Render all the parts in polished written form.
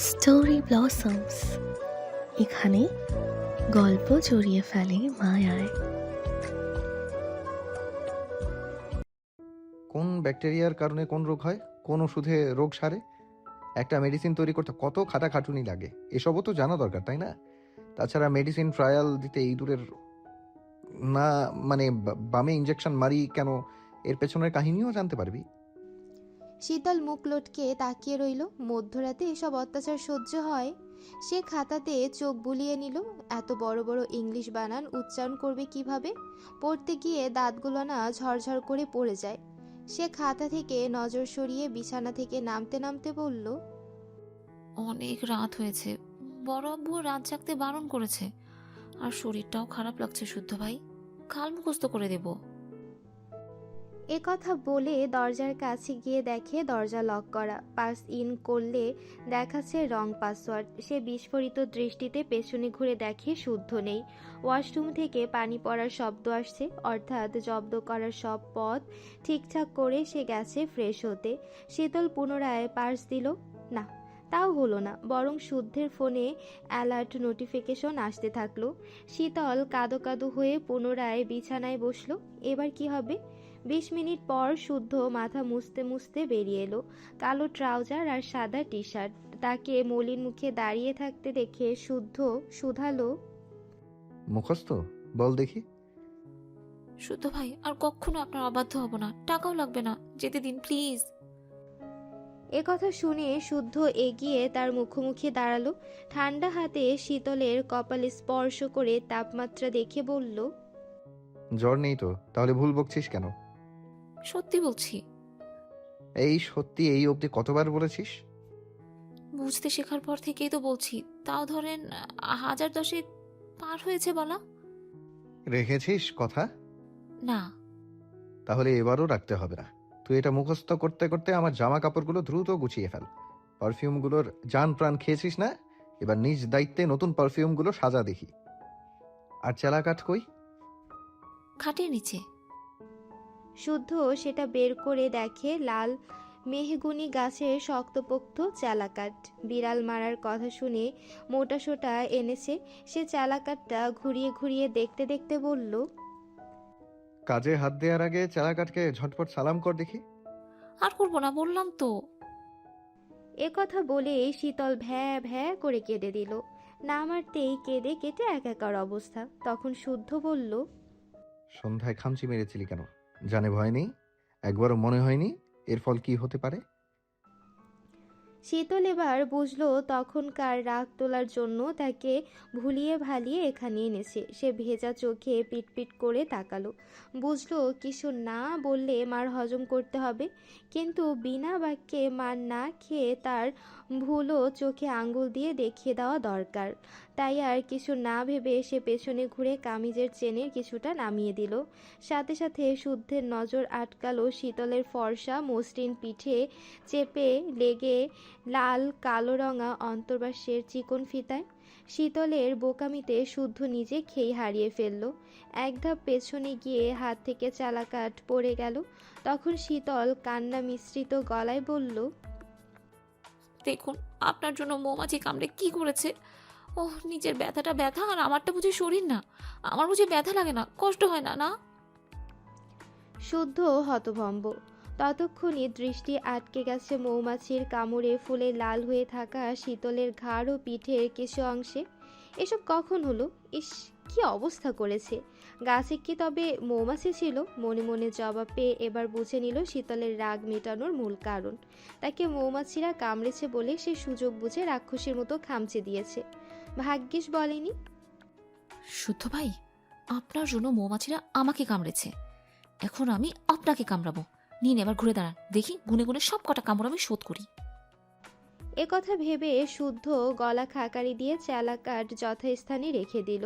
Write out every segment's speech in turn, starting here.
Story blossoms, এখানে গল্প জড়িয়ে ফেলে মায়ায়। কোন ব্যাকটেরিয়ার কারণে কোন রোগ হয়, কোন ওষুধে রোগ সারে, একটা মেডিসিন তৈরি করতে কত খাটাখাটুনি লাগে, এসবও তো জানা দরকার, তাই না? তাছাড়া মেডিসিন ট্রায়াল দিতে ইঁদুরের না মানে বামে ইঞ্জেকশন মারি কেন, এর পেছনের কাহিনীও জানতে পারবি। শীতল মুখ লটকে তাকিয়ে রইল। মধ্যরাতে এসব অত্যাচার সহ্য হয়? সে খাতাতে চোখ বুলিয়ে নিল। এত বড় বড় ইংলিশ বানান উচ্চারণ করবে কিভাবে? পড়তে গিয়ে দাঁতগুলো না ঝরঝর করে পড়ে যায়। সে খাতা থেকে নজর সরিয়ে বিছানা থেকে নামতে নামতে বলল, অনেক রাত হয়েছে, বড় আব্বু রাত জাগতে বারণ করেছে। আর শরীরটাও খারাপ লাগছে শুদ্ধ ভাই, কাল মুখস্থ করে দেব। এ কথা বলে দরজার কাছে গিয়ে দেখে দরজা লক করা। পাস ইন করলে দেখাচ্ছে রং পাসওয়ার্ড। সে বিস্ফোরিত দৃষ্টিতে পেছনে ঘুরে দেখে শুদ্ধ নেই। ওয়াশরুম থেকে পানি পড়ার শব্দ আসছে, অর্থাৎ জব্দ করার সব পথ ঠিকঠাক করে সে গেছে ফ্রেশ হতে। শীতল পুনরায় পার্স দিল, না তাও হলো না, বরং শুদ্ধের ফোনে অ্যালার্ট নোটিফিকেশন আসতে থাকলো। শীতল কাদো কাদো হয়ে পুনরায় বিছানায় বসলো। এবার কি হবে? 20 মিনিট পর শুদ্ধ মাথা মুছতে মুছতে বেরিয়ে এলো। কালো ট্রাউজার আর সাদা টি শার্ট। তাকে মলিন মুখে দাঁড়িয়ে থাকতে দেখে শুদ্ধ শুধালো, মুখস্থ বল দেখি। শুদ্ধ ভাই, আর কখনো আপনার অবাধ্য হব না, টাকাও লাগবে না, যেতে দিন প্লিজ। এ কথা শুনে শুদ্ধ এগিয়ে তার মুখোমুখি দাঁড়ালো। ঠান্ডা হাতে শীতলের কপালে স্পর্শ করে তাপমাত্রা দেখে বলল, জ্বর নেই তো, তাহলে ভুল বকছিস কেন? সত্যি বলছি। এই সত্যি এই অবধি কতবার বলেছিস? বুঝতে শেখার পর থেকেই তো বলছি, তাও ধরেন 1010 পার হয়েছে বলা। রেখেছিস কথা? না। তাহলে এবারও রাখতে হবে না। তুই এটা মুখস্থ করতে করতে আমার জামা কাপড়গুলো দ্রুত গুছিয়ে ফেল। পারফিউমগুলোর জান প্রাণ খেয়েছিস না? এবার নিজ দায়িত্বে নতুন পারফিউমগুলো সাজা দেখি। আর চেলা কাঠ কই? খাটের নিচে। শুদ্ধ সেটা বের করে দেখে লাল মেহগুনি গাছের শক্তপোক্ত চালাকাঠ। বিড়াল মারার কথা শুনে মোটাসোটা এনেছে। সে চালাকাঠটা ঘুরিয়ে ঘুরিয়ে দেখতে দেখতে বলল, কাজে হাত দেওয়ার আগে চেলা কাঠকে ঝটপট সালাম কর দেখি। আর করবো না বললাম তো। এ কথা বলে শীতল ভ্যা ভ্যা করে কেঁদে দিল। না মারতেই কেঁদে কেটে একাকার অবস্থা। তখন শুদ্ধ বলল, সন্ধ্যায় খামচি মেরেছিলি কেন? জানে ভয় নেই? একবারও মনে হয়নি এর ফল কি হতে পারে? শীতল এবার বুঝলো তখনকার রাগ তোলার জন্য তাকে ভুলিয়ে ভালিয়ে এখানে এনেছে। সে ভেজা চোখে পিটপিট করে তাকালো। বুঝলো কিছু না বললে মার হজম করতে হবে, কিন্তু বিনা বাক্যে মার না খেয়ে তার ভুলও চোখে আঙ্গুল দিয়ে দেখিয়ে দেওয়া দরকার। তাই আর কিছু না ভেবে সে পেছনে ঘুরে কামিজের চেনের কিছুটা নামিয়ে দিল। সাথে সাথে শুদ্ধের নজর আটকালো শীতলের ফর্সা মসৃণ পিঠে চেপে লেগে লাল কালো রঙা অন্তর্বাসের চিকন ফিতায়। শীতলের বোকামিতে শুদ্ধ নিজে খেই হারিয়ে ফেলল। এক ধাপ পেছনে গিয়ে হাত থেকে চালাকাঠ পড়ে গেল। তখন শীতল কান্না মিশ্রিত গলায় বলল, দেখুন, আপনার জন্য মৌমাছি কামড়ে কি করেছে। ওহ, নিজের ব্যথাটা ব্যথা, আর আমারটা বুঝি শরীর না? আমার বুঝি ব্যথা লাগে না, কষ্ট হয় না? না। শুদ্ধ হতভম্ব। ততক্ষণে দৃষ্টি আটকে গেছে মৌমাছির কামড়ে ফুলে লাল হয়ে থাকা শীতলের ঘাড় ও পিঠের কিছু অংশে। এসব কখন হলো? ইস, কি অবস্থা করেছে! গাছে কি তবে মৌমাছি ছিল? মনে মনে জবাব পেয়ে এবার বুঝে নিল শীতলের রাগ মেটানোর মূল কারণ। তাকে মৌমাছিরা কামড়েছে বলে সে সুযোগ বুঝে রাক্ষসীর মতো খামচে দিয়েছে। ভাগ্যিস বলেনি। শুদ্ধ ভাই, আপনার জন্য মৌমাছিরা আমাকে কামড়েছে, এখন আমি আপনাকে কামড়াবো। নিন, এবার ঘুরে দাঁড়ান, দেখি গুনে গুনে সব কটা কামড় আমি শোধ করি। এ কথা ভেবে শুদ্ধ গলা খাকারি দিয়ে চালাকাঠ যথাস্থানে রেখে দিল।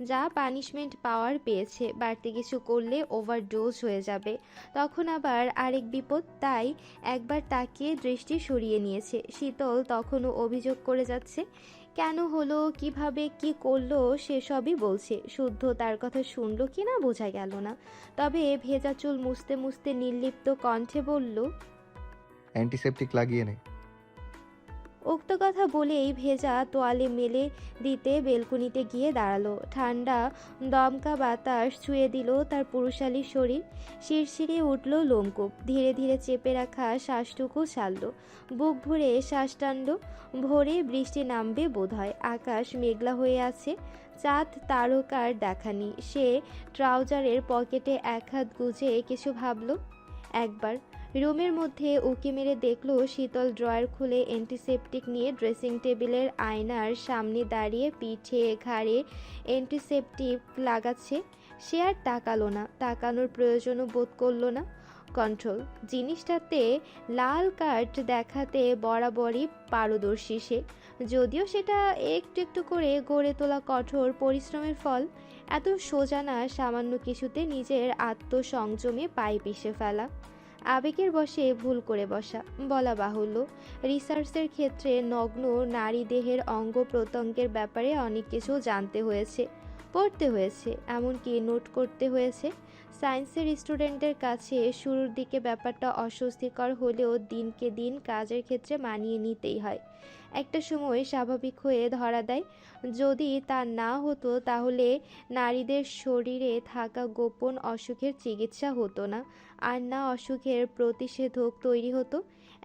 যা পানিশমেন্ট পাওয়ার পেয়েছে, বাড়তি কিছু করলে ওভারডোজ হয়ে যাবে, তখন আবার আরেক বিপদ। তাই একবার তাকিয়ে দৃষ্টি সরিয়ে নিয়েছে। শীতল তখনও অভিযোগ করে যাচ্ছে, কেন হলো, কিভাবে কি করলো সেসবই বলছে। শুদ্ধ তার কথা শুনলো কিনা বোঝা গেল না, তবে ভেজা চুল মুছতে মুছতে নির্লিপ্ত কণ্ঠে বলল, অ্যান্টিসেপটিক লাগিয়ে নে। উক্ত কথা বলেই ভেজা তোয়ালে মেলে দিতে বেলকুনিতে গিয়ে দাঁড়ালো। ঠান্ডা দমকা বাতাস ছুঁয়ে দিল তার পুরুষালী শরীর। শিরশিরিয়ে উঠল লোমকূপ। ধীরে ধীরে চেপে রাখা শ্বাসটুকু ছাড়ল। বুক ভরে শ্বাস টানল। ভোরে বৃষ্টি নামবে বোধহয়। আকাশ মেঘলা হয়ে আছে। চাঁদ তারকার দেখা নেই। সে ট্রাউজারের পকেটে এক হাত গুজে কিছু ভাবল। একবার রুমের মধ্যে উঁকি মেরে দেখলো শীতল ড্রয়ার খুলে অ্যান্টিসেপটিক নিয়ে ড্রেসিং টেবিলের আয়নার সামনে দাঁড়িয়ে পিঠে ঘাড়ে অ্যান্টিসেপটিক লাগাচ্ছে। সে আর তাকালো না, তাকানোর প্রয়োজনও বোধ করলো না। কন্ট্রোল জিনিসটাতে লাল কার্ড দেখাতে বরাবরই পারদর্শী সে, যদিও সেটা একটু একটু করে গড়ে তোলা কঠোর পরিশ্রমের ফল। এত সোজা না সামান্য কিছুতে নিজের আত্মসংযমে পায়ে পিষে ফেলা। আবেগের বশে ভুল করে বসা বলা বাহুল্য। রিসার্চের ক্ষেত্রে নগ্ন নারী দেহের অঙ্গ প্রত্যঙ্গের ব্যাপারে অনেক কিছু জানতে হয়েছে, পড়তে হয়েছে, এমনকি নোট করতে হয়েছে। সায়েন্সের স্টুডেন্টদের কাছে শুরুর দিকে ব্যাপারটা অস্বস্তিকর হলেও দিনকে দিন কাজের ক্ষেত্রে মানিয়ে নিতেই হয়। একটা সময় স্বাভাবিক হয়ে ধরা দেয়। যদি তা না হতো তাহলে নারীদের শরীরে থাকা গোপন অসুখের চিকিৎসা হতো না, আর না অসুখের প্রতিষেধক তৈরি হতো।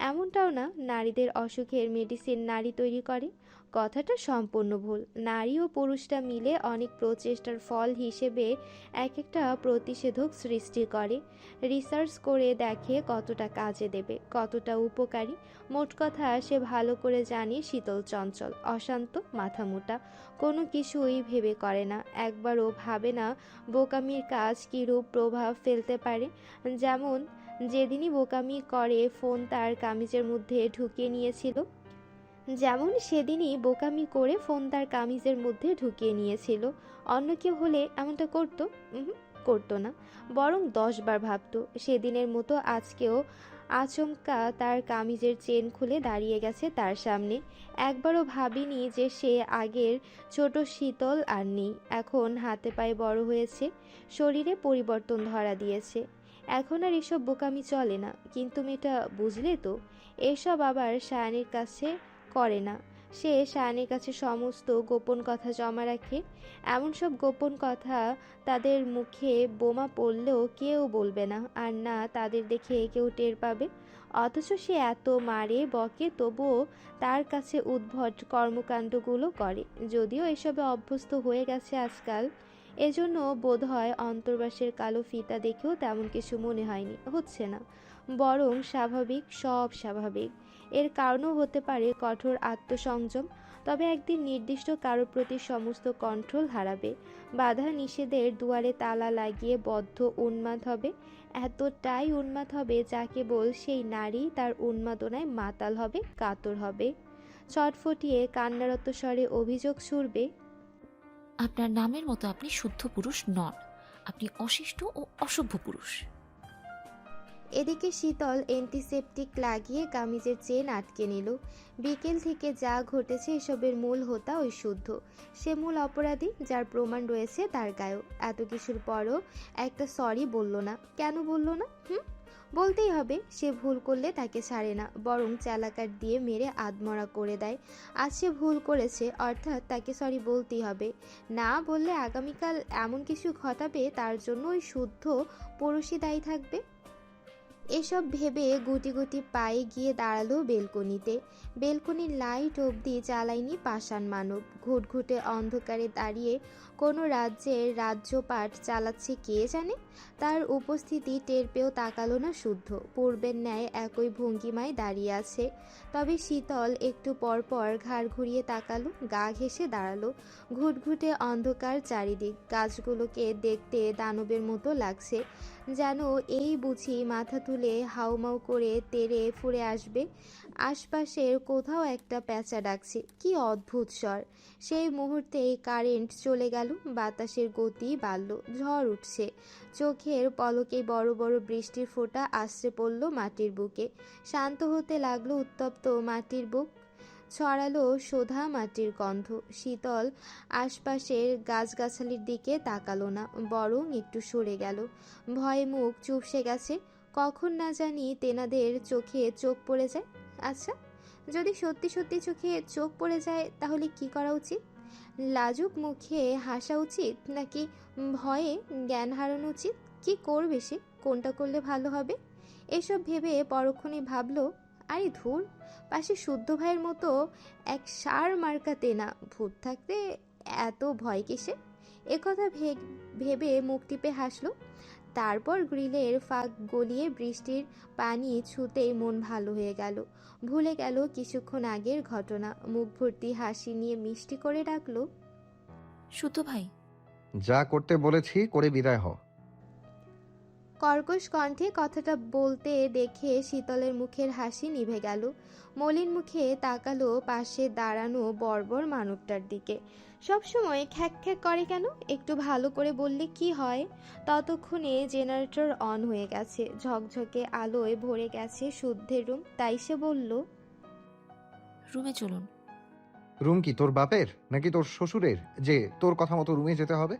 এমনটাও না নারীদের অসুখের মেডিসিন নারী তৈরি করে। কথাটা সম্পূর্ণ ভুল। নারী ও পুরুষরা মিলে অনেক প্রচেষ্টার ফল হিসেবে এক একটা প্রতিষেধক সৃষ্টি করে। রিসার্চ করে দেখে কতটা কাজে দেবে, কতটা উপকারী। মোট কথা সে ভালো করে জানে শীতল চঞ্চল, অশান্ত, মাথামোটা, কোনো কিছুই ভেবে করে না। একবারও ভাবে না বোকামির কাজ কীরূপ প্রভাব ফেলতে পারে। যেমন যেদিনই বোকামি করে ফোন তার কামিজের মধ্যে ঢুকিয়ে নিয়েছিল, অন্য কেউ হলে এমনটা করতো? করতো না, বরং 10 বার ভাবতো। সেদিনের মতো আজকেও আচমকা তার কামিজের চেন খুলে দাঁড়িয়ে গেছে তার সামনে। একবারও ভাবিনি যে সে আগের ছোট শীতল আর নেই। এখন হাতে পায়ে বড় হয়েছে, শরীরে পরিবর্তন ধরা দিয়েছে। এখন আর এসব বোকামি চলে না। কিন্তু মেয়েটা বুঝলে তো, এসব আবার সায়ানের কাছে করে না। সে সায়ানের কাছে সমস্ত গোপন কথা জমা রাখে। এমন সব গোপন কথা তাদের মুখে বোমা পড়লেও কেউ বলবে না, আর না তাদের দেখে কেউ টের পাবে। অথচ সে এত মারে বকে তবুও তার কাছে উদ্ভট কর্মকাণ্ডগুলো করে। যদিও এসবে অভ্যস্ত হয়ে গেছে আজকাল, এজন্য বোধহয় অন্তর্বাসের কালো ফিতা দেখেও তেমন কিছু মনে হচ্ছে না, বরং স্বাভাবিক, সব স্বাভাবিক। এর কারণও হতে পারে কঠোর আত্মসংযম। তবে একদিন নির্দিষ্ট কারোর প্রতি সমস্ত কন্ট্রোল হারাবে। বাধা নিষেধের দুয়ারে তালা লাগিয়ে বদ্ধ উন্মাদ হবে। এতটাই উন্মাদ হবে যা কেবল সেই নারী তার উন্মাদনায় মাতাল হবে, কাতর হবে, ছটফটিয়ে কান্নারত স্বরে অভিযোগ ছুড়বে, আপনার নামের মতো আপনি শুদ্ধ পুরুষ নন, আপনি অশিষ্ট ও অসভ্য পুরুষ। এদিকে শীতল অ্যান্টিসেপটিক লাগিয়ে কামিজের চেন আটকে নিল। বিকেল থেকে যা ঘটেছে এসবের মূল হোতা ওই শুদ্ধ। সে মূল অপরাধী, যার প্রমাণ রয়েছে তার গায়েও। এত কিছুর পরও একটা সরি বলল না। কেন বলল না? বলতেই হবে। সে ভুল করলে তাকে ছাড়ে না, বরং চালাকার দিয়ে মেরে আধমরা করে দেয়। আজ সে ভুল করেছে, অর্থাৎ তাকে সরি বলতেই হবে। না বললে আগামীকাল এমন কিছু ঘটাবে তার জন্য ওই শুদ্ধ পুরুষই দায়ী থাকবে। এসব ভেবে গুটি গুটি পায়ে গিয়ে দাঁড়ালো বেলকনিতে। বেলকনির লাইট অবধি জ্বালায়নি পাষাণ মানব। ঘুটঘুটে অন্ধকারে দাঁড়িয়ে কোনো রাজ্যের রাজ্যপাট চালাচ্ছে কে জানে। তার উপস্থিতি টের পেয়েও তাকালো না শুদ্ধ। পূর্বের ন্যায় একই ভঙ্গিমায় দাঁড়িয়ে আছে। তবে শীতল একটু পর পর ঘাড় ঘুরিয়ে তাকালো, গা ঘেঁষে দাঁড়ালো। ঘুটঘুটে অন্ধকার চারিদিক। গাছগুলোকে দেখতে দানবের মতো লাগছে, যেন এই বুঝি মাথা তুলে হাউমাউ করে তেড়ে ফুরে আসবে। আশপাশের কোথাও একটা প্যাঁচা ডাকছে। কি অদ্ভুত স্বর! সেই মুহূর্তেই কারেন্ট চলে গেল, বাতাসের গতি বাড়ল, ঝড় উঠছে। চোখের পলকেই বড় বড় বৃষ্টির ফোঁটা আশ্রে পড়ল মাটির বুকে। শান্ত হতে লাগলো উত্তপ্ত মাটির বুক। ছড়ালো সোধা মাটির গন্ধ। শীতল আশপাশের গাছগাছালির দিকে তাকালো না, বরং একটু সরে গেল। ভয়ে মুখ চুপসে গেছে। কখন না জানি তেনাদের চোখে চোখ পড়ে যায়। আচ্ছা, যদি সত্যি সত্যি চোখে চোখ পড়ে যায় তাহলে কি করা উচিত? লাজুক মুখে হাসা উচিত নাকি ভয়ে জ্ঞান হারানো উচিত? কি করবে সে? কোনটা করলে ভালো হবে? এসব ভেবে পরক্ষণে ভাবলো, আরে ধুর, পাশে শুদ্ধ ভাইয়ের মতো এক সার মার্কাতে না ভূত থাকতে এত ভয় কিসে? একথা ভেবে মুখ টিপে হাসলো। তারপর গ্রিলের ফাঁক গলিয়ে বৃষ্টির পানি ছুঁতেই মন ভালো হয়ে গেল। ভুলে গেল কিছুক্ষণ আগের ঘটনা। মুখ ভর্তি হাসি নিয়ে মিষ্টি করে ডাকলো, শুদ্ধ ভাই। যা করতে বলেছি করে বিদায় হ। কর্কশ কণ্ঠে কথাটা বলতে দেখে শীতলের মুখের হাসি নিভে গেল। মলিন মুখে তাকালো পাশে দাঁড়ানো বর্বর মানবটার দিকে। সবসময় খ্যাক খ্যাক করে কেন? একটু ভালো করে বললে কি হয়? ততক্ষণে জেনারেটর অন হয়ে গেছে, ঝকঝকে আলোয় ভরে গেছে শুদ্ধের রুম। তাই সে বলল, রুমে চলুন। রুম কি তোর বাপের নাকি তোর শ্বশুরের যে তোর কথা মতো রুমে যেতে হবে?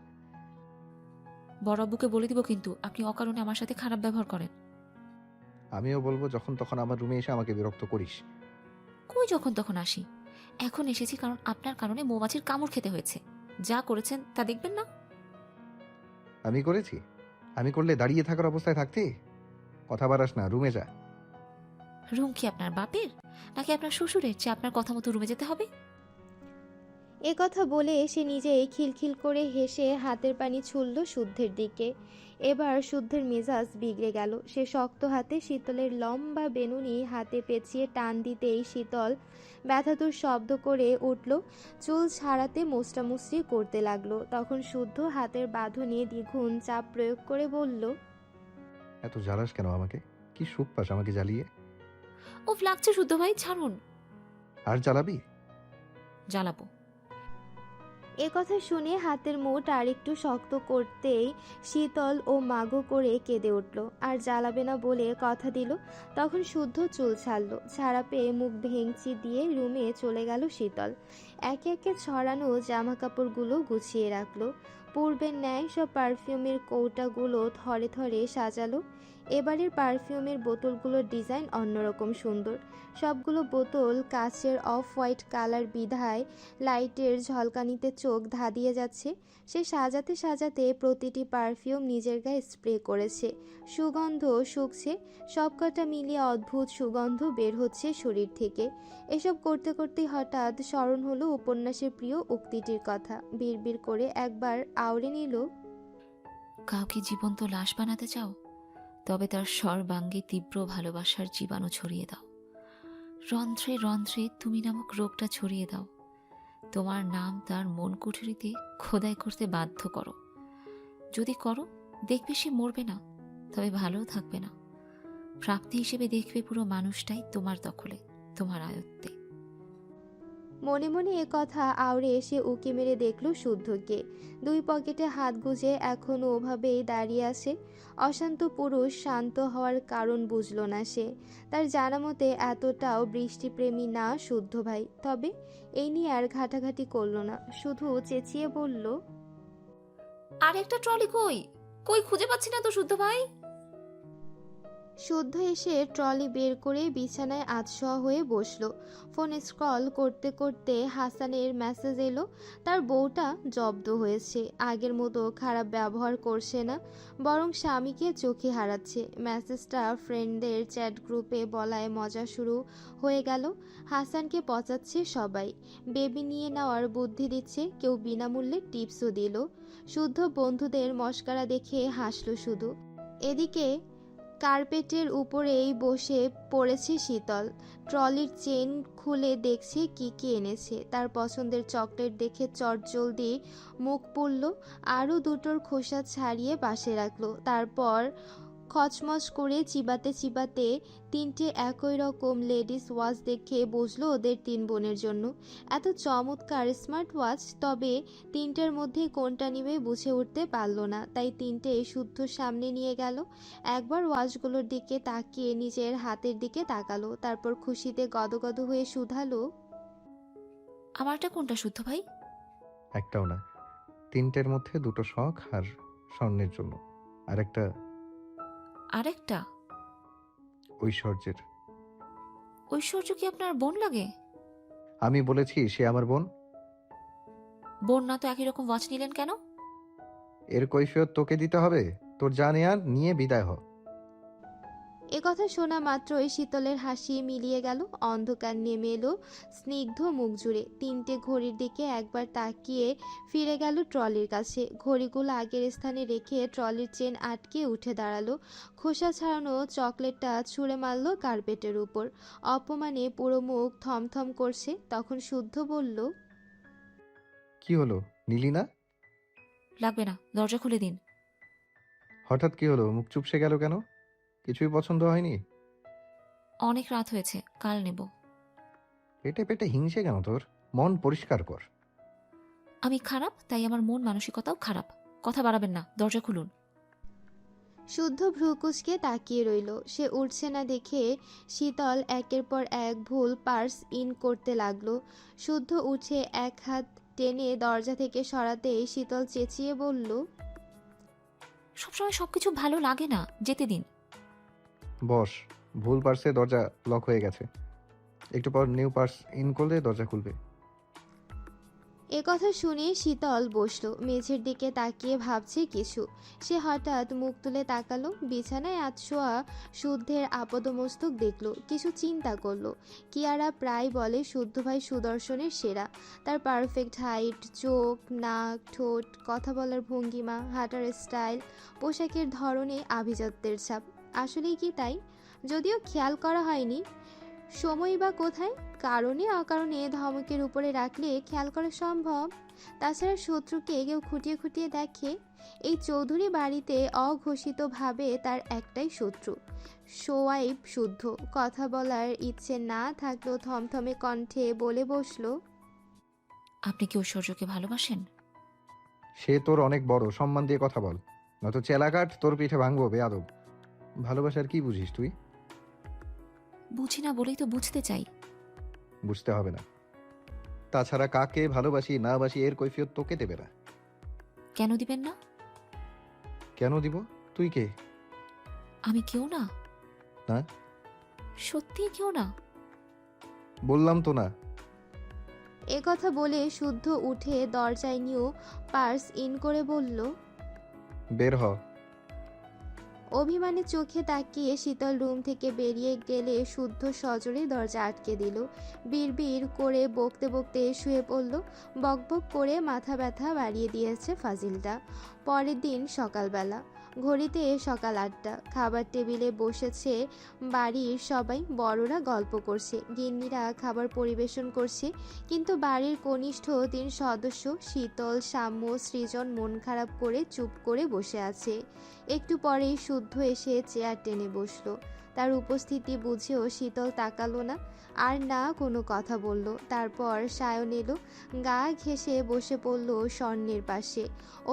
বড় আব্বুকে বলে দিব কিন্তু আপনি অকারণে আমার সাথে খারাপ ব্যবহার করেন। আমিও বলবো যখন তখন আমার রুমে এসে আমাকে বিরক্ত করিস। কই যখন তখন আসি? এখন এসেছি কারণ আপনার কারণে মৌমাছির কামড় খেতে হয়েছে। যা করেছেন তা দেখবেন না? আমি করেছি? আমি করলে দাঁড়িয়ে থাকার অবস্থায় থাকতি? কথা বাড়াস না, রুমে যা। রুম কি আপনার বাপের নাকি আপনার শ্বশুরের যে আপনার কথা মতো রুমে যেতে হবে? এ কথা বলে সে নিজেই খিলখিল করে হেসে হাতের পানি ছুড়ল শুদ্ধের দিকে। এবার শুদ্ধের মেজাজ বিগড়ে গেল। সে শক্ত হাতে শীতলের লম্বা বেনুনি হাতে পেঁচিয়ে টান দিতেই শীতল ব্যথাতুর শব্দ করে উঠল। চুল ছাড়াতে মোস্টামুষ্টি করতে লাগলো। তখন শুদ্ধ হাতের বাঁধনে দ্বিগুণ চাপ প্রয়োগ করে বলল, এত জ্বালাস কেন আমাকে? কি সুখ পাস আমাকে জ্বালিয়ে? উফ লাগছে শুদ্ধ ভাই, ছাড়ুন। আর জ্বালাবি? জ্বালাবো। এ কথা শুনে হাতের মুঠ আর একটু শক্ত করতেই শীতল ও মাগো করে কেঁদে উঠল। আর জ্বালাবে না বলে কথা দিল। তখন শুদ্ধ চুল ছাড়লো। ছাড়া পেয়ে মুখ ভেঙচি দিয়ে রুমে চলে গেল শীতল। একে একে ছড়ানো জামা কাপড়গুলো গুছিয়ে রাখলো। পূর্বের ন্যায় সব পারফিউমের কৌটাগুলো থরে থরে সাজালো। এবারের পারফিউমের বোতলগুলোর ডিজাইন অন্যরকম সুন্দর। সবগুলো বোতল কাচের অফ হোয়াইট কালার বিধায় লাইটের ঝলকানিতে চোখ ধাঁধিয়ে যাচ্ছে। সে সাজাতে সাজাতে প্রতিটি পারফিউম নিজের গায়ে স্প্রে করেছে। সুগন্ধ শুকছে। সবকটা মিলিয়ে অদ্ভুত সুগন্ধ বের হচ্ছে শরীর থেকে। এসব করতে করতে হঠাৎ স্মরণ হলো উপন্যাসের প্রিয় উক্তিটির কথা। বিড়বিড় করে একবার আওড়ে নিল, কাউকে জীবন্ত লাশ বানাতে চাও? তবে তার সর্বাঙ্গে তীব্র ভালোবাসার জীবাণু ছড়িয়ে দাও। রন্ধ্রে রন্ধ্রে তুমি নামক রোগটা ছড়িয়ে দাও। তোমার নাম তার মন কুঠুরিতে খোদাই করতে বাধ্য করো। যদি করো, দেখবে সে মরবে না, তবে ভালোও থাকবে না। প্রাপ্তি হিসেবে দেখবে পুরো মানুষটাই তোমার দখলে, তোমার আয়ত্তে। মনে মনে এ কথা আওড়ে এসে উকি মেরে দেখল শুদ্ধকে। দুই পকেটে হাত গুজে এখনো ওভাবেই দাঁড়িয়ে আছে। অশান্ত পুরুষ শান্ত হওয়ার কারণ বুঝল না সে। তার জানা মতে এতটাও বৃষ্টিপ্রেমী না শুদ্ধ ভাই। তবে এই নিয়ে আর ঘাটাঘাটি করল না, শুধু চেঁচিয়ে বলল, আর একটা ট্রলি কই? কই খুঁজে পাচ্ছি না তো শুদ্ধ ভাই। শুদ্ধ এসে ট্রলি বের করে বিছানায় আধশোয়া হয়ে বসলো। ফোনে স্ক্রল করতে করতে হাসানের মেসেজ এলো। তার বউটা জব্দ হয়েছে। আগের মতো খারাপ ব্যবহার করছে না, বরং স্বামীকে চোখে হারাচ্ছে। মেসেজটা ফ্রেন্ডদের চ্যাট গ্রুপে বলায় মজা শুরু হয়ে গেল। হাসানকে পচাচ্ছে সবাই, বেবি নিয়ে নেওয়ার বুদ্ধি দিচ্ছে, কেউ বিনামূল্যে টিপসও দিল। শুদ্ধ বন্ধুদের মস্কারা দেখে হাসলো শুধু। এদিকে কার্পেটের উপরেই বসে পড়েছে শীতল। ট্রলির চেন খুলে দেখছে কি কি এনেছে। তার পছন্দের চকলেট দেখে চটজলদি মুখ পুড়ল। আরও দুটোর খোসা ছাড়িয়ে পাশে রাখলো। তারপর খচমচ করে চিবাতে চিবাতে তিনটে একই রকম লেডিস ওয়াচ দেখে বসলো ওদের তিন বোনের জন্য। এত চমৎকার স্মার্ট ওয়াচ, তবে তিনটের মধ্যে কোনটা নিবে বুঝে উঠতে পারল না। তাই তিনটে শুদ্ধ সামনে নিয়ে গেল। একবার ওয়াচগুলোর দিকে তাকিয়ে নিজের হাতের দিকে তাকালো। তারপর খুশিতে গদগদ হয়ে শুধালো, আমারটা কোনটা শুদ্ধ ভাই? একটাও না। তিনটের মধ্যে দুটো শখ আর স্বর্ণের জন্য, আর একটা আরেকটা? ঐশ্বর্যের। ঐশ্বর্য কি আপনার বোন লাগে? আমি বলেছি সে আমার বোন। বোন না তো একই রকম ওয়াচ নিলেন কেন? এর কৈফিয়ত তোকে দিতে হবে? তোর যা নেয়ার নিয়ে বিদায় হ। এ কথা শোনা মাত্রই শীতলের হাসি মিলিয়ে গেল, অন্ধকার নেমে এলো স্নিগ্ধ মুখ জুড়ে। 3টে ঘড়ির দিকে একবার তাকিয়ে ফিরে গেল ট্রলির কাছে। ঘড়িগুলো আগের স্থানে রেখে ট্রলির চেন আটকে উঠে দাঁড়ালো। খোসা ছাড়ানো চকলেটটা ছুঁড়ে মারলো কার্পেটের উপর। অপমানে পুরো মুখ থমথম করছে। তখন শুদ্ধ বলল, কি হলো, নিলি না? লাগবে না, দরজা খুলে দিন। হঠাৎ কি হলো, মুখ চুপসে গেল কেন? কিছুই পছন্দ হয়নি? অনেক রাত হয়েছে, কাল নেব। পেটে পেটে হিংসে কেন তোর? মন পরিষ্কার কর। আমি খারাপ, তাই আমার মন মানসিকতাও খারাপ। কথা বাড়াবেন না, দরজা খুলুন। শুদ্ধ ভ্রুকুচকে তাকিয়ে রইল। সে উঠছে না দেখে শীতল একের পর এক ভুল পার্স ইন করতে লাগলো। শুদ্ধ উঠে এক হাত টেনে দরজা থেকে সরাতেই শীতল চেঁচিয়ে বলল, সবসময় সবকিছু ভালো লাগে না, যেতে দিন। বস, ভুল পার্সে দরজা লক হয়ে গেছে। একটু পর নিউ পার্স ইন করলে দরজা খুলবে। এ কথা শুনে শীতল বসলো, মেঝের দিকে তাকিয়ে ভাবছে কিছু। সে হঠাৎ মুখ তুলে তাকালো, বিছানায় আতশোয়া শুদ্ধের আপাদমস্তক দেখলো, কিছু চিন্তা করলো। কিয়ারা প্রায় বলে শুদ্ধ ভাই সুদর্শনের সেরা। তার পারফেক্ট হাইট, চোখ, নাক, ঠোঁট, কথা বলার ভঙ্গিমা, হাঁটার স্টাইল, পোশাকের ধরনে আভিজাত্যের ছাপ। আসলেই কি তাই? যদিও খেয়াল করা হয়নি। সময় বা কোথায়, কারণে অকারণে ধমকের উপরে রাখলে খেয়াল করা সম্ভব। তাছাড়া শত্রুকে কেউ খুঁটিয়ে খুঁটিয়ে দেখে। এই চৌধুরী বাড়িতে অঘোষিতভাবে তার একটাই শত্রু, সোয়াইব শুদ্ধ। কথা বলার ইচ্ছে না থাকলেও থমথমে কণ্ঠে বলে বসলো, আপনি কি ঐশ্বর্যকে ভালোবাসেন? সে তোর অনেক বড়, সম্মান দিয়ে কথা বল, নয়তো চেলাকাট তোর পিঠে ভাঙবো বেয়াদব। ভালোবাসার কি বুঝিস তুই? বুঝি না বলেই তো বুঝতে চাই। বুঝতে হবে না। তাছাড়া কাকে ভালোবাসি না বাসি এর কৈফিয়ত তোকে দেবে না। কেন দিবেন না? কেন দিব? তুই কে? আমি কেউ না। না। সত্যি কেউ না। বললাম তো না। এ কথা বলে শুদ্ধ উঠে দরজায় নিউ পার্স ইন করে বলল, বের হ। অভিমানে চোখে তাকিয়ে শীতল রুম থেকে বেরিয়ে গেলে শুদ্ধ সজোরে দরজা আটকে দিল। বিড়বিড় করে বকতে বকতে শুয়ে পড়ল। বকবক করে মাথা ব্যথা বাড়িয়ে দিয়েছে ফাজিলটা। পরের দিন সকালবেলা, ঘড়িতে সকাল 8টা। খাবার টেবিলে বসেছে বাড়ির সবাই। বড়রা গল্প করছে, গিন্নিরা খাবার পরিবেশন করছে। কিন্তু বাড়ির কনিষ্ঠ 3 সদস্য শীতল, সাম্য, সৃজন মন খারাপ করে চুপ করে বসে আছে। একটু পরেই শুদ্ধ এসে চেয়ার টেনে বসলো। তার উপস্থিতি বুঝেও শীতল তাকালো না, আর না কোনো কথা বলল। তারপর সায়ন এলো, গা ঘেঁষে বসে পড়ল স্বর্ণের পাশে।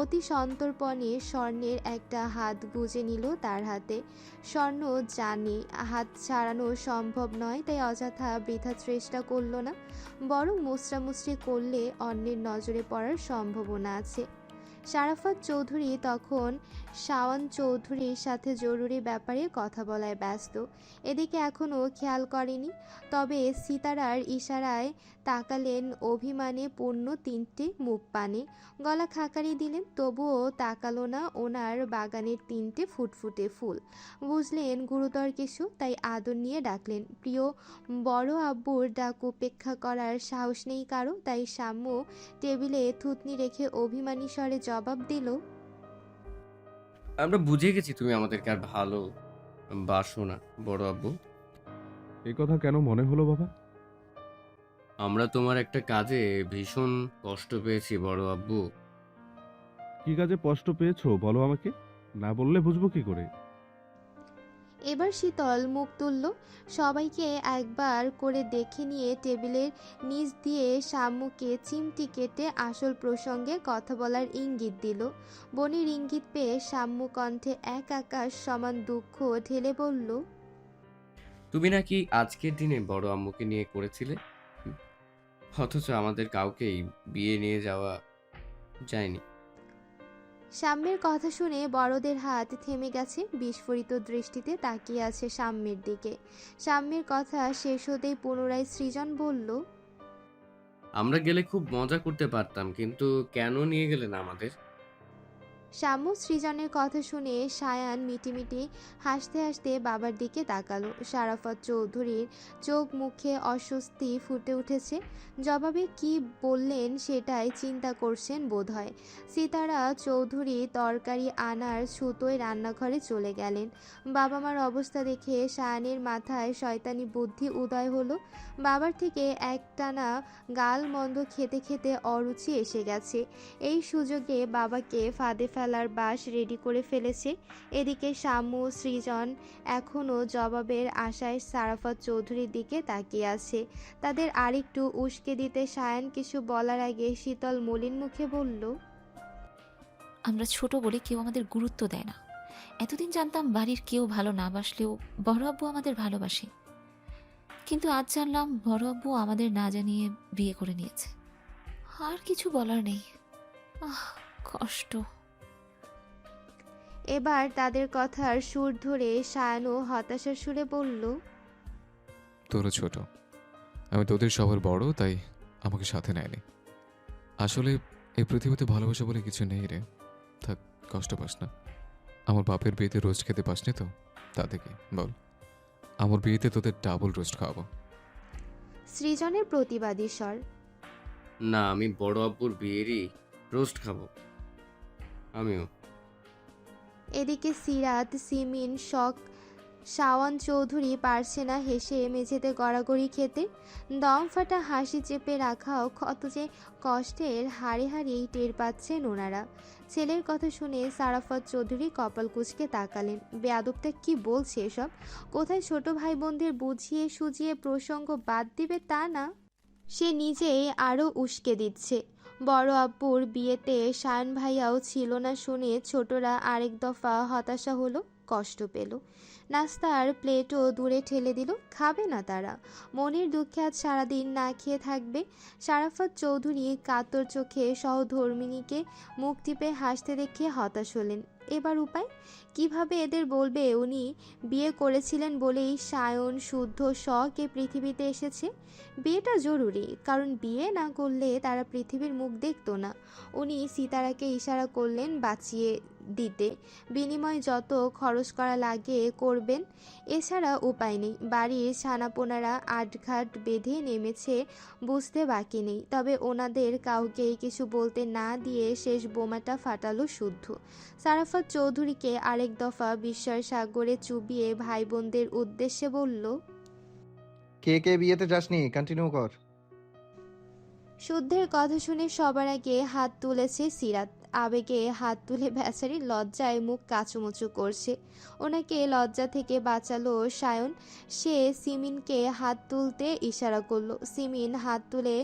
অতি সন্তর্পণে স্বর্ণের একটা হাত গুজে নিল তার হাতে। স্বর্ণ জানে হাত ছাড়ানো সম্ভব নয়, তাই অযথা বৃথা চেষ্টা করলো না। বরং মুচড়ামুচড়ি করলে অন্যের নজরে পড়ার সম্ভাবনা আছে। শারাফাত চৌধুরী তখন শাওন চৌধুরীর সাথে জরুরি ব্যাপারে কথা বলায় ব্যস্ত। এদিকে এখনও খেয়াল করেনি। তবে সিতারার ইশারায় তাকালেন, অভিমানে পূর্ণ 3টে মুখ পানে। গলা খাকারি দিলেন, তবুও তাকালো না ওনার বাগানের 3টে ফুটফুটে ফুল। বুঝলেন গুরুতর কিছু, তাই আদর নিয়ে ডাকলেন, প্রিয় বড় আব্বুর ডাক উপেক্ষা করার সাহস নেই কারো, তাই সাম্য টেবিলে থুতনি রেখে অভিমানী স্বরে জবাব দিল, আমরা বুঝে গেছি তুমি আমাদেরকে আর ভালো বাসো না বড় আব্বু। এই কথা কেন মনে হলো বাবা? আমরা তোমার একটা কাজে ভীষণ কষ্ট পেয়েছি বড় আব্বু। কি কাজে কষ্ট পেয়েছো বলো আমাকে, না বললে বুঝবো কি করে? এবার শীতল মুখ তুলল। সবাইকে একবার করে দেখে নিয়ে টেবিলের নিচ দিয়ে শাম্মুকে চিমটি কেটে আসল প্রসঙ্গে কথা বলার ইঙ্গিত দিল। বনির ইঙ্গিত পেয়ে শাম্মু কণ্ঠে এক আকাশ সমান দুঃখ ঢেলে বলল, তুমি নাকি আজকের দিনে বড় আম্মুকে নিয়ে করেছিলে, অথচ আমাদের কাউকেই বিয়ে নিয়ে যাওয়া যায়নি। সাম্যের কথা শুনে বড়দের হাত থেমে গেছে, বিস্ফোরিত দৃষ্টিতে তাকিয়ে আছে সাম্যের দিকে। সাম্যের কথা শেষ হতেই পুনরায় সৃজন বলল, আমরা গেলে খুব মজা করতে পারতাম, কিন্তু কেন নিয়ে গেলেন আমাদের? সাম্য সৃজনের কথা শুনে সায়ান মিটিমিটি হাসতে হাসতে বাবার দিকে তাকালো। শারাফত চৌধুরীর চোখ মুখে অস্বস্তি ফুটে উঠেছে। জবাবে কি বললেন সেটাই চিন্তা করছেন বোধহয়। সিতারা চৌধুরী তরকারি আনার ছুতোয় রান্নাঘরে চলে গেলেন। বাবা মার অবস্থা দেখে সায়ানের মাথায় শয়তানি বুদ্ধি উদয় হলো। বাবার থেকে একটানা গাল মন্দ খেতে খেতে অরুচি এসে গেছে। এই সুযোগে বাবাকে ফাঁদে ফেলার বাঁশ রেডি করে ফেলেছে। এদিকে শামু সৃজন এখনও জবাবের আশায় শারাফত চৌধুরীর দিকে তাকিয়ে আছে। তাদের আরেকটু উস্কে দিতে সায়ান কিছু বলার আগে শীতল মলিন মুখে বলল, আমরা ছোট বলে কেউ আমাদের গুরুত্ব দেয় না। এতদিন জানতাম বাড়ির কেউ ভালো না বাসলেও বড় আব্বু আমাদের ভালোবাসে, কিন্তু আজ জানলাম বড় আব্বু আমাদের না জানিয়ে বিয়ে করে নিয়েছে। আর কিছু বলার নেই। কষ্ট। এবার তাদের কথার সুর ধরে সায়ানও হতাশার সুরে বলল, তোরও ছোট, আমি তোদের সবার বড়, তাই আমাকে সাথে নেয়নি। আসলে এই পৃথিবীতে ভালোবাসা বলে কিছু নেই রে। থাক, কষ্ট পাস না। আমার বাপের বিয়েতে রোজ খেতে পাসনি তো, তাতে কি বল, আমার বিয়েতে তোদের ডাবল রোস্ট খাওয়াবো। সৃজনের প্রতিবাদী স্বর। না, আমি বড় আব্বুর বিয়েরই রোস্ট খাবো। আমিও। এদিকে সিরাত, সিমিন, শখ, শাওয়ান চৌধুরী পারছে না হেসে মেঝেতে গড়াগড়ি খেতে। দম ফাটা হাসি চেপে রাখাও কত যে কষ্টের হাড়ে হাড়েই টের পাচ্ছেন ওনারা। ছেলের কথা শুনে শারাফত চৌধুরী কপাল কুঁচকে তাকালেন। বেয়াদবটা কি বলছে এসব? কোথায় ছোট ভাই বোনদের বুঝিয়ে সুজিয়ে প্রসঙ্গ বাদ দিবে তা না, সে নিজেই আরও উস্কে দিচ্ছে। বড় আব্বুর বিয়েতে শায়ন ভাইয়াও ছিল না শুনে ছোটরা আরেক দফা হতাশা হলো, কষ্ট পেল। নাস্তার প্লেটও দূরে ঠেলে দিল, খাবে না তারা। মনের দুঃখে আজ সারাদিন না খেয়ে থাকবে। শারাফত চৌধুরী কাতর চোখে সহধর্মিণীকে মুখ টিপে হাসতে দেখে হতাশ হলেন। এবার উপায় কিভাবে এদের বলবে উনি বিয়ে করেছিলেন বলেই সায়ন শুদ্ধ শখ এ পৃথিবীতে এসেছে? বিয়েটা জরুরি, কারণ বিয়ে না করলে তারা পৃথিবীর মুখ দেখতো না। উনি সিতারাকে ইশারা করলেন বাঁচিয়ে দিতে, বিনিময় যত খরচ করা লাগে করবেন। এছাড়া উপায় নেই। বাড়ির ছানাপোনারা আটঘাট বেঁধে নেমেছে, বুঝতে বাকি নেই। তবে ওনাদের কাউকেই কিছু বলতে না দিয়ে শেষ বোমাটা ফাটালো শুদ্ধ। শারাফত চৌধুরীকে আরেক দফা বিস্ময়ের সাগরে চুবিয়ে ভাই বোনদের উদ্দেশ্যে বলল, কে কে বিয়েতে যাসনি, কন্টিনিউ কর। শুদ্ধের কথা শুনে সবার আগে হাত তুলেছে সিরাত। আবেগে হাত তুলে বেচারি লজ্জায় মুখ কাচুমুচু করছে। ওনাকে লজ্জা থেকে বাঁচালো সায়ন। সে সিমিনকে হাত তুলতে ইশারা করলো। সিমিন হাত তুলে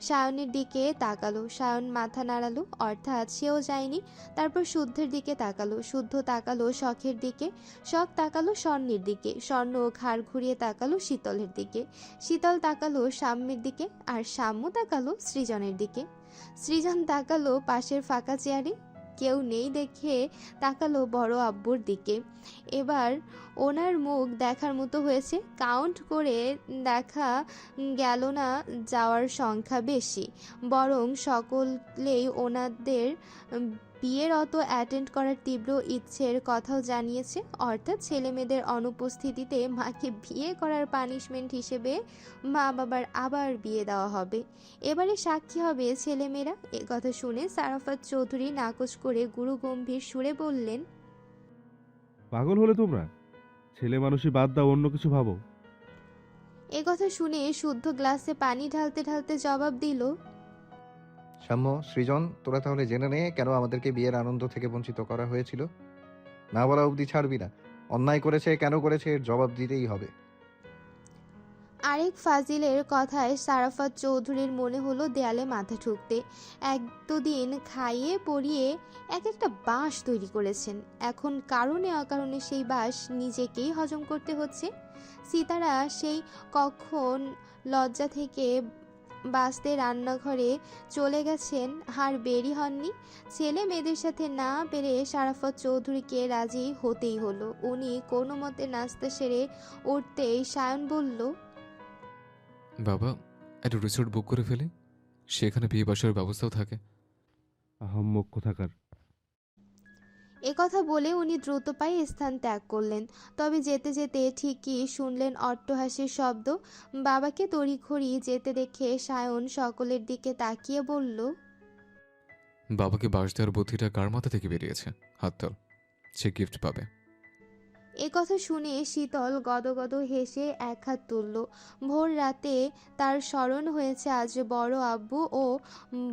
সায়নের দিকে তাকালো। সায়ন মাথা নাড়ালো, অর্থাৎ সেও যায়নি। তারপর শুদ্ধের দিকে তাকালো। শুদ্ধ তাকালো শখের দিকে। শখ তাকালো স্বর্ণের দিকে। স্বর্ণ ঘাড় ঘুরিয়ে তাকালো শীতলের দিকে। শীতল তাকালো সাম্যের দিকে। আর সাম্য তাকালো সৃজনের দিকে। সৃজন তাকালো পাশের ফাঁকা চেয়ারে, কেউ নেই দেখে তাকালো বড় আব্বুর দিকে। এবার ওনার মুখ দেখার মতো হয়েছে। কাউন্ট করে দেখা গেল না যাওয়ার সংখ্যা বেশি, বরং সকলেই ওনাদের বিয়ের অত অ্যাটেন্ড করার তীব্র ইচ্ছের কথাও জানিয়েছে। অর্থাৎ ছেলে মেয়েদের অনুপস্থিতিতে মাকে বিয়ে করার পানিশমেন্ট হিসেবে মা বাবার আবার বিয়ে দেওয়া হবে। এবারে সাক্ষী হবে ছেলেমেয়েরা। এ কথা শুনে শারাফত চৌধুরী নাকচ করে গুরুগম্ভীর সুরে বললেন, পাগল হলে তোমরা? ছেলে মানুষই বাদ দাও, অন্য কিছু ভাবো। এ কথা শুনে শুদ্ধ গ্লাসে পানি ঢালতে ঢালতে জবাব দিল, সাম্য, সৃজন, তোরা তাহলে জেনে নে কেন আমাদেরকে বিয়ের আনন্দ থেকে বঞ্চিত করা হয়েছিল। না বলা অবধি ছাড়বি না। অন্যায় করেছে, কেন করেছে এর জবাব দিতেই হবে। আরেক ফাজিলের কথায় শারাফত চৌধুরীর মনে হলো দেয়ালে মাথা ঠুকতে। এক দুদিন খাইয়ে পরিয়ে এক একটা বাঁশ তৈরি করেছেন, এখন কারণে অকারণে সেই বাঁশ নিজেকেই হজম করতে হচ্ছে। সিতারা সেই কখন লজ্জা থেকে বাঁচতে রান্নাঘরে চলে গেছেন আর বেরি হননি। ছেলে মেয়েদের সাথে না পেরে শারাফত চৌধুরীকে রাজি হতেই হলো। উনি কোনো মতে নাস্তা সেরে উঠতেই সায়ন বলল, বাবা, একটা রিসোর্ট বুক করে ফেলি, সেখানে বিয়ে বাসার ব্যবস্থাও থাকে। আহাম্মক কোথাকার। একথা বলে উনি দ্রুত পায়ে স্থান ত্যাগ করলেন। তবে যেতে যেতে ঠিকই শুনলেন অট্টহাসির শব্দ। বাবাকে তড়িঘড়ি যেতে দেখে সায়ন সকলের দিকে তাকিয়ে বলল, বাবাকে বাস দেওয়ার বুদ্ধিটা কার মাথা থেকে বেরিয়েছে? হাত তোল, সে গিফট পাবে। কথা শুনে শীতল গদগদ হেসে এক হাত তুলল। ভোর রাতে তার স্মরণ হয়েছে আজ বড় আব্বু ও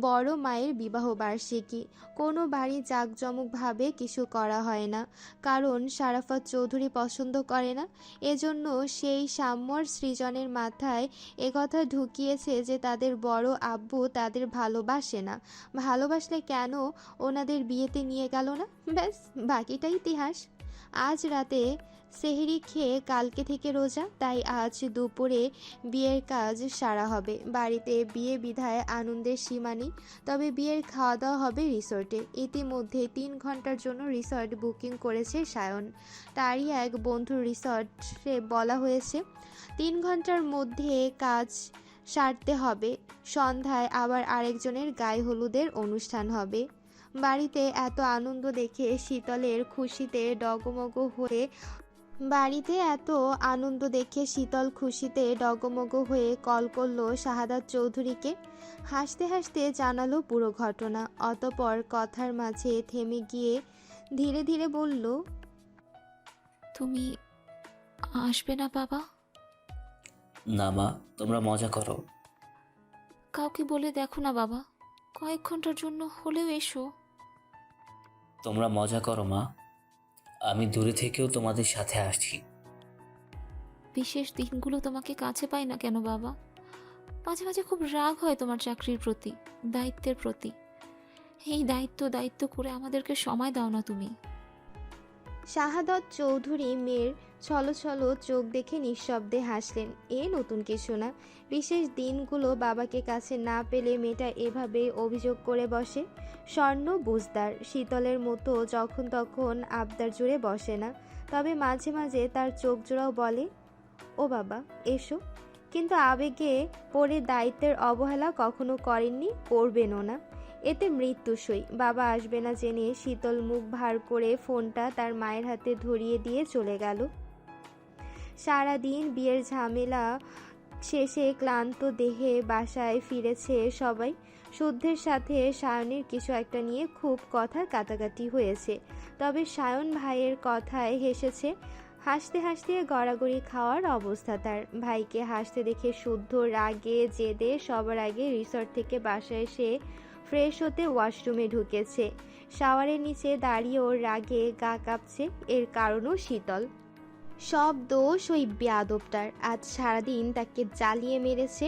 বড় মায়ের বিবাহ বার্ষিকী। কোনো বাড়ি জাঁকজমকভাবে কিছু করা হয় না, কারণ শারাফত চৌধুরী পছন্দ করে না। এজন্য সেই সাম্যর সৃজনের মাথায় একথা ঢুকিয়েছে যে তাদের বড় আব্বু তাদের ভালোবাসে না। ভালোবাসলে কেন ওনাদের বিয়েতে নিয়ে গেল না? ব্যাস, বাকিটা ইতিহাস। আজ রাতে সেহরি খেয়ে কালকে থেকে রোজা, তাই আজ দুপুরে বিয়ের কাজ সারা হবে। বাড়িতে বিয়ে বিধায় আনন্দের সীমা নেই। তবে বিয়ের খাওয়া দাওয়া হবে রিসোর্টে। ইতিমধ্যে 3 ঘন্টার জন্য রিসোর্ট বুকিং করেছে সায়ন। তারই এক বন্ধুর রিসোর্টে বলা হয়েছে 3 ঘন্টার মধ্যে কাজ সারতে হবে। সন্ধ্যায় আবার আরেকজনের গায়ে হলুদের অনুষ্ঠান হবে। বাড়িতে এত আনন্দ দেখে শীতলের খুশিতে ডগমগ হয়ে কল করলো শাহাদাত চৌধুরীকে। হাসতে হাসতে জানালো পুরো ঘটনা। অতপর কথার মাঝে থেমে গিয়ে ধীরে ধীরে বলল, তুমি আসবে না বাবা? না মা, তোমরা মজা করো। কাউকে বলে দেখো না বাবা, কয়েক ঘন্টার জন্য হলেও এসো। তোমরা মজা করো মা, আমি দূরে থেকেও তোমাদের সাথে আসছি। বিশেষ দিনগুলো তোমাকে কাছে পাই না কেন বাবা? মাঝে মাঝে খুব রাগ হয় তোমার চাকরির প্রতি, দায়িত্বের প্রতি। এই দায়িত্ব করে আমাদেরকে সময় দাও না তুমি। শাহাদত চৌধুরী মেয়ের ছলছল চোখ দেখে নিঃশব্দে হাসলেন। এ নতুন কিছু না। বিশেষ দিনগুলো বাবাকে কাছে না পেলে মেয়েটা এভাবে অভিযোগ করে বসে। স্বর্ণ বুঝদার, শীতলের মতো যখন তখন আবদার জুড়ে বসে না। তবে মাঝে মাঝে তার চোখ জোড়াও বলে, ও বাবা এসো। কিন্তু আবেগে পড়ে দায়িত্বের অবহেলা কখনো করেননি, করবেনও না। এতে মৃত্যু সই। বাবা আসবে না জেনে শীতল মুখ ভার করে ফোনটা তার মায়ের হাতে ধরিয়ে দিয়ে চলে গেল। সারাদিন বিয়ের ঝামেলা শেষে ক্লান্ত দেহে বাসায় ফিরেছে সবাই। শুদ্ধের সাথে সায়নের কিছু একটা নিয়ে খুব কথা কাটাকাটি হয়েছে। তবে সায়ন ভাইয়ের কথায় হেসেছে। হাসতে হাসতে গড়াগড়ি খাওয়ার অবস্থা তার। ভাইকে হাসতে দেখে শুদ্ধ রাগে জেদে সবার আগে রিসর্ট থেকে বাসায় এসে ফ্রেশ হতে ওয়াশরুমে ঢুকেছে। শাওয়ারের নিচে দাঁড়িয়ে ওর রাগে গা কাঁপছে। এর কারণও শীতল। সব দোষ ওই বেয়াদবটার। আজ সারাদিন তাকে জ্বালিয়ে মেরেছে,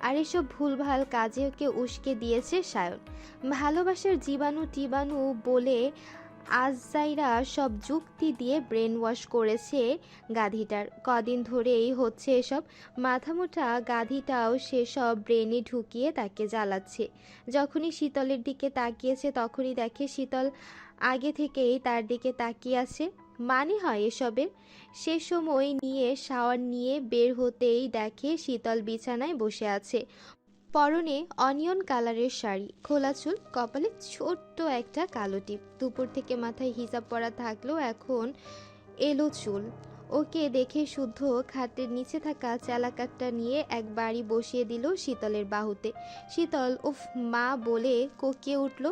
আর এসব ভুলভাল কাজে ওকে উস্কে দিয়েছে সায়ন। ভালোবাসার জীবাণু টিবাণু বলে আজজাইরা সব যুক্তি দিয়ে ব্রেন ওয়াশ করেছে গাধিটার। কদিন ধরেই হচ্ছে এসব। মাথামোটা গাধিটাও সেসব ব্রেনে ঢুকিয়ে তাকে জ্বালাচ্ছে। যখনই শীতলের দিকে তাকিয়েছে তখনই দেখে শীতল আগে থেকেই তার দিকে তাকিয়ে আছে। মানে হয় এসবের। সে সময় নিয়ে শাওয়ার নিয়ে বের হতেই দেখে শীতল বিছানায় বসে আছে। পরনে অনিয়ন কালারের শাড়ি, খোলা চুল, কপালে ছোট্ট একটা কালো টিপ। দুপুর থেকে মাথায় হিজাব পরা থাকলেও এখন এলো চুল। ওকে দেখে শুদ্ধ খাটের নিচে থাকা চালাকাটটা নিয়ে এক বাড়ি বসিয়ে দিল শীতলের বাহুতে। শীতল উফ মা বলে কোকিয়ে উঠল।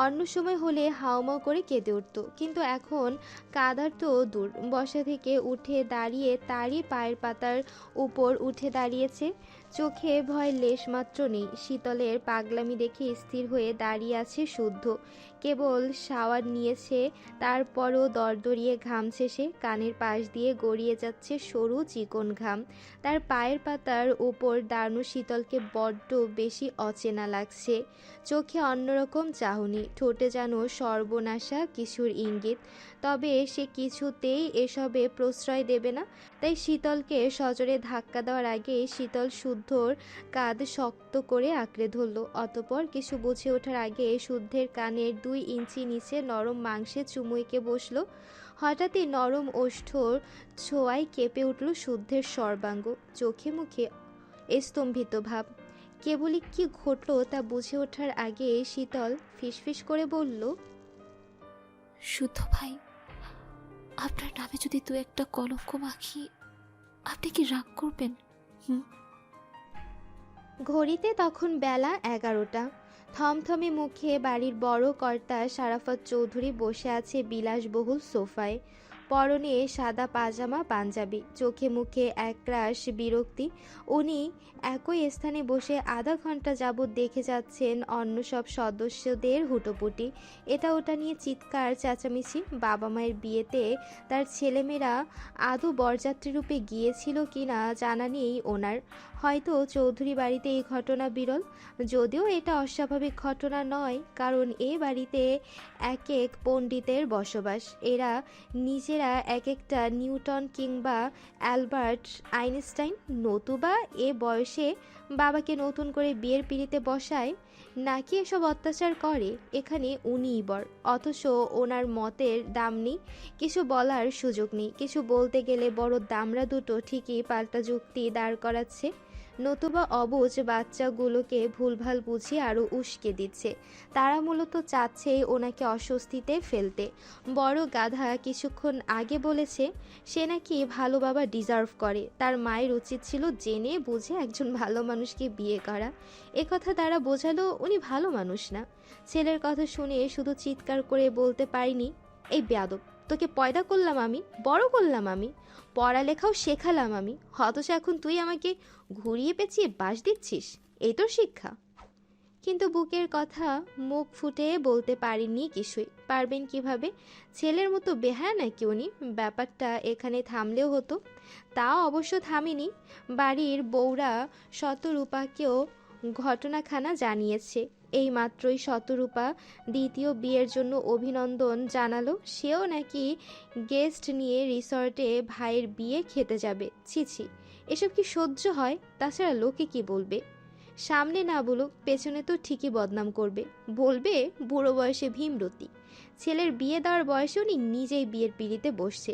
অন্য সময় হলে হাউমাউ করে কেঁদে উঠত, কিন্তু এখন কাঁদার তো দূর। বসা থেকে উঠে দাঁড়িয়ে তারই পায়ের পাতার উপর উঠে দাঁড়িয়েছে। চোখে ভয় লেশমাত্র নেই। শীতলের পাগলামি দেখে স্থির হয়ে দাঁড়িয়ে আছে শুদ্ধ। কেবল শাওয়ার নিয়েছে, তারপরও দরদরিয়ে ঘামছে সে। কানের পাশ দিয়ে গড়িয়ে যাচ্ছে সরু চিকন ঘাম। তার পায়ের পাতার উপর দাঁড়ানো শীতলকে বড্ড বেশি অচেনা লাগছে। চোখে অন্যরকম চাহনি, ঠোঁটে যেন সর্বনাশা কিছুর ইঙ্গিত। তবে সে কিছুতেই এসবে প্রশ্রয় দেবে না। তাই শীতলকে সজোরে ধাক্কা দেওয়ার আগে শীতল শুদ্ধ শুদ্ধর কাঁধ শক্ত করে আঁকড়ে ধরল। অতপর কিছু বুঝে ওঠার আগে শুদ্ধের কানের 2 ইঞ্চি নিচে নরম মাংসে চুমুইকে বসলো। হঠাৎই নরম ওষ্ঠর ছোঁয়ায় কেঁপে উঠল শুদ্ধের সর্বাঙ্গ, চোখে মুখে স্তম্ভিত ভাব। কেবলই কি ঘটল তা বুঝে ওঠার আগে শীতল ফিসফিস করে বলল, শুদ্ধ ভাই, আপনার নামে যদি দু একটা কলঙ্ক মাখি, আপনি কি রাগ করবেন? ঘড়িতে তখন বেলা 11টা। থমথমে মুখে বাড়ির বড় কর্তা সারাফত চৌধুরী বসে আছে বিলাসবহুল সোফায়। পরনে সাদা পাজামা পাঞ্জাবি, চোখে মুখে একরাশ বিরক্তি। উনি একই স্থানে বসে আধা ঘন্টা যাবৎ দেখে যাচ্ছেন অন্য সব সদস্যদের হুটোপুটি, এটা ওটা নিয়ে চিৎকার চেঁচামেচি। বাবা মায়ের বিয়েতে তার ছেলেমেয়েরা আদৌ বরযাত্রী রূপে গিয়েছিল কিনা জানা নেই ওনার। হয়তো চৌধুরী বাড়িতে এই ঘটনা বিরল, যদিও এটা অস্বাভাবিক ঘটনা নয়, কারণ এ বাড়িতে এক এক পণ্ডিতের বসবাস। এরা নিজেরা এক একটা নিউটন কিংবা অ্যালবার্ট আইনস্টাইন, নতুবা এ বয়সে বাবাকে নতুন করে বিয়ের পিঁড়িতে বসায় নাকি এসব অত্যাচার করে। এখানে উনিই বর, অথচ ওনার মতের দাম নেই, কিছু বলার সুযোগ নেই। কিছু বলতে গেলে বড় দামড়া দুটো ঠিকই পাল্টা যুক্তি দাঁড় করাচ্ছে, নতুবা অবুঝ বাচ্চাগুলোকে ভুলভাল বুঝিয়ে আরও উস্কে দিচ্ছে। তারা মূলত চাচ্ছে ওনাকে অস্বস্তিতে ফেলতে। বড় গাধা কিছুক্ষণ আগে বলেছে সে নাকি ভালো বাবা ডিজার্ভ করে, তার মায়ের উচিত ছিল জেনে বুঝে একজন ভালো মানুষকে বিয়ে করা। একথা তারা বোঝালো উনি ভালো মানুষ না। ছেলের কথা শুনে শুধু চিৎকার করে বলতে পারিনি, এই বেয়াদব, তোকে পয়দা করলাম আমি, বড় করলাম আমি, পড়ালেখাও শেখালাম আমি, অথচ এখন তুই আমাকে ঘুরিয়ে পেঁচিয়ে বাস দিচ্ছিস, এই তোর শিক্ষা? কিন্তু বুকের কথা মুখ ফুটে বলতে পারেননি কিছুই। পারবেন কিভাবে? ছেলের মতো বেহায়া নাকি উনি? ব্যাপারটা এখানে থামলেও হতো, তা অবশ্য থামেনি। বাড়ির বউরা শতরূপাকেও ঘটনাখানা জানিয়েছে। এই মাত্রই শতরূপা দ্বিতীয় বিয়ের জন্য অভিনন্দন জানালো, সেও নাকি গেস্ট নিয়ে রিসর্টে ভাইয়ের বিয়ে খেতে যাবে। ছি ছি, এসব কি সহ্য হয়? তাছাড়া লোকে কি বলবে? সামনে না বলুক, পেছনে তো ঠিকই বদনাম করবে, বলবে বুড়ো বয়সে ভীমরতি। ছেলের বিয়ে দেওয়ার বয়সে উনি নিজেই বিয়ের পিঁড়িতে বসছে।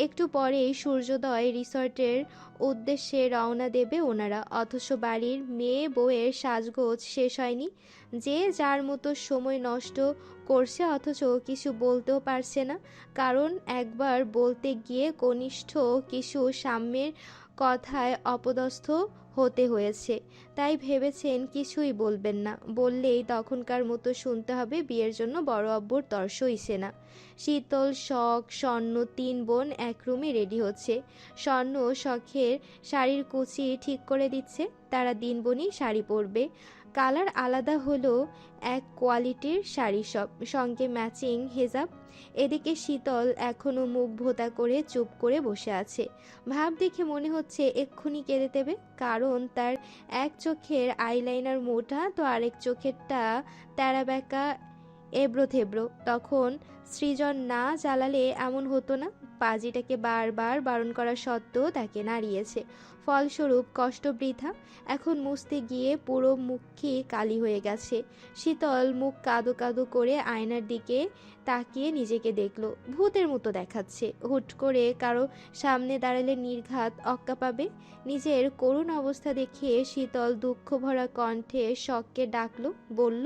একটু পরেই সূর্যোদয় রিসর্টের উদ্দেশ্যে রওনা দেবে ওনারা, অথচ বাড়ির মেয়ে বউয়ের সাজগোজ শেষ হয়নি। যে যার মতো সময় নষ্ট করছে, অথচ কিছু বলতেও পারছে না, কারণ একবার বলতে গিয়ে কনিষ্ঠ কিছু সাম্যের কথায় অপদস্থ হতে হয়েছে। তাই ভেবেছেন কিছুই বলবেন না, বললেই তখনকার মতো শুনতে হবে বিয়ের জন্য বড় আব্বুর তর সইছে না। শীতল, শখ, স্বর্ণ 3 বোন এক রুমে রেডি হচ্ছে। স্বর্ণ শখের শাড়ির কুচি ঠিক করে দিচ্ছে, তারা 3 বোনই শাড়ি পরবে। কালার আলাদা হলো এক কোয়ালিটির শাড়ি সব, সঙ্গে ম্যাচিং হেজাব। এদিকে শীতল এখনো মুখ ভোতা করে চুপ করে বসে আছে। ভাব দেখে মনে হচ্ছে এক্ষুনি কেঁদে দেবে, কারণ তার এক চোখের আইলাইনার মোটা, তো আরেক চোখেরটা তেরা বেঁকা এবড়ো থেবড়ো। তখন সৃজন না জ্বালালে এমন হতো না। পাজিটাকে বারবার বারণ করা সত্ত্বেও তাকে নাড়িয়েছে, ফলস্বরূপ কষ্ট বৃথা। এখন মুছতে গিয়ে পুরো মুখই কালি হয়ে গেছে। শীতল মুখ কাদো কাদো করে আয়নার দিকে তাকিয়ে নিজেকে দেখল, ভূতের মতো দেখাচ্ছে। হুট করে কারো সামনে দাঁড়ালে নির্ঘাত অক্কা পাবে। নিজের করুণ অবস্থা দেখিয়ে শীতল দুঃখ ভরা কণ্ঠে শখকে ডাকলো, বলল,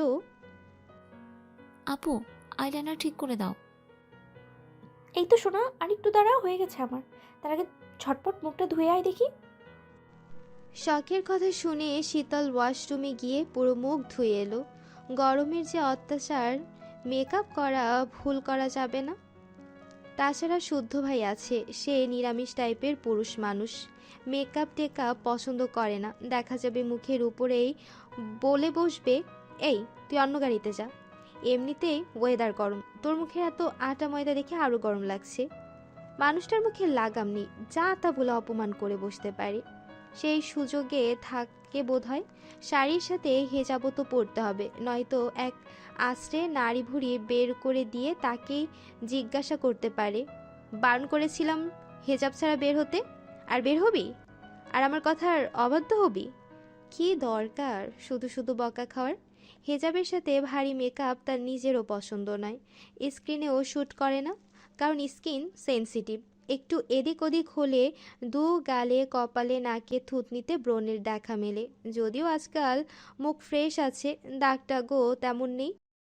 আপু, আইলাইনার ঠিক করে দাও। এই তো শোনা, আর একটু দাঁড়া, হয়ে গেছে আমার। তার আগে ঝটপট মুখটা ধুয়ে আয় দেখি। শখের কথা শুনে শীতল ওয়াশরুমে গিয়ে পুরো মুখ ধুয়ে এলো। গরমের যে অত্যাচার, মেকআপ করা ভুল করা যাবে না। তাছাড়া শুদ্ধ ভাই আছে, সে নিরামিষ টাইপের পুরুষ মানুষ, মেকআপ টেকআপ পছন্দ করে না। দেখা যাবে মুখের উপরেই বলে বসবে, এই তুই অন্য গাড়িতে যা, এমনিতেই ওয়েদার গরম, তোর মুখে এত আটা ময়দা দেখে আরও গরম লাগছে। মানুষটার মুখে লাগাম নেই, যা তা বলে অপমান করে বসতে পারে। সেই সুযোগে থাকে বোধহয়। শাড়ির সাথে হেজাবও তো পরতে হবে, নয়তো এক আশ্রে নাড়ি ভুড়ি বের করে দিয়ে তাকেই জিজ্ঞাসা করতে পারে, বারণ করেছিলাম হেজাব ছাড়া বের হতে, আর বের হবি? আর আমার কথার অবাধ্য হবি? কি দরকার শুধু শুধু বকা খাওয়ার? হেজাবের সাথে ভারী মেকআপ তার নিজেরও পছন্দ নয়, স্ক্রিনেও শ্যুট করে না, কারণ স্কিন সেনসিটিভ। একটু এদিক ওদিক হলে দু গালে, কপালে, নাকে, থুতনিতে ব্রণের দেখা মেলে। যদিও আজকাল মুখ ফ্রেশ আছে, দাগ টাগও তেমন নেই।